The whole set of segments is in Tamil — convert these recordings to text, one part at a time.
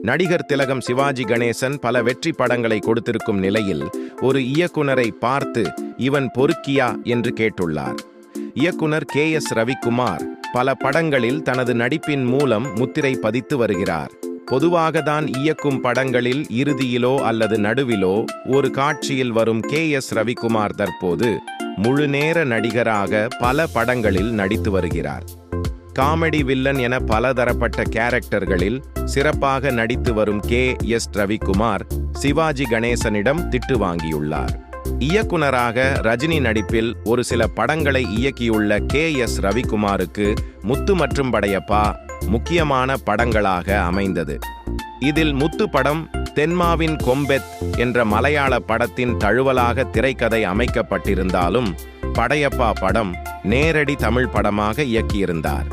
நடிகர் திலகம் சிவாஜி கணேசன் பல வெற்றி படங்களை கொடுத்திருக்கும் நிலையில் ஒரு இயக்குனரை பார்த்து இவன் பொறுக்கியா என்று கேட்டுள்ளார். இயக்குனர் KS ரவிக்குமார் பல படங்களில் தனது நடிப்பின் மூலம் முத்திரை பதித்து வருகிறார். பொதுவாக தான் இயக்கும் படங்களில் இறுதியிலோ அல்லது நடுவிலோ ஒரு காட்சியில் வரும் KS ரவிக்குமார் தற்போது முழுநேர நடிகராக பல படங்களில் நடித்து வருகிறார். காமெடி வில்லன் என பலதரப்பட்ட கேரக்டர்களில் சிறப்பாக நடித்து வரும் KS ரவிக்குமார் சிவாஜி கணேசனிடம் திட்டு வாங்கியுள்ளார். இயக்குனராக ரஜினி நடிப்பில் ஒரு சில படங்களை இயக்கியுள்ள KS ரவிக்குமாருக்கு முத்து மற்றும் படையப்பா முக்கியமான படங்களாக அமைந்தது. இதில் முத்து படம் தென்மாவின் கொம்பெத் என்ற மலையாள படத்தின் தழுவலாக திரைக்கதை அமைக்கப்பட்டிருந்தாலும் படையப்பா படம் நேரடி தமிழ் படமாக இயக்கியிருந்தார்.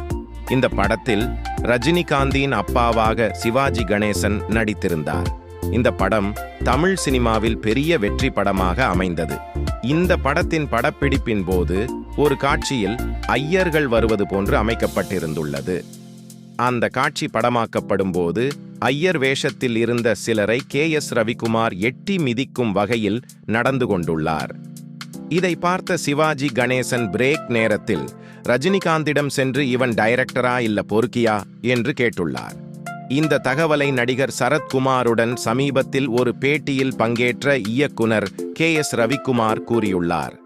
இந்த படத்தில் ரஜினிகாந்தின் அப்பாவாக சிவாஜி கணேசன் நடித்திருந்தார். இந்த படம் தமிழ் சினிமாவில் பெரிய வெற்றி படமாக அமைந்தது. இந்த படத்தின் படப்பிடிப்பின் போது ஒரு காட்சியில் ஐயர்கள் வருவது போன்று அமைக்கப்பட்டிருந்துள்ளது. அந்த காட்சி படமாக்கப்படும் போது ஐயர் வேஷத்தில் இருந்த சிலரை KS ரவிக்குமார் எட்டி மிதிக்கும் வகையில் நடந்து கொண்டுள்ளார். இதை பார்த்த சிவாஜி கணேசன் பிரேக் நேரத்தில் ரஜினிகாந்திடம் சென்று இவன் டைரக்டரா இல்ல பொறுக்கியா என்று கேட்டுள்ளார். இந்த தகவலை நடிகர் சரத்குமாருடன் சமீபத்தில் ஒரு பேட்டியில் பங்கேற்ற இயக்குனர் KS ரவிக்குமார் கூறியுள்ளார்.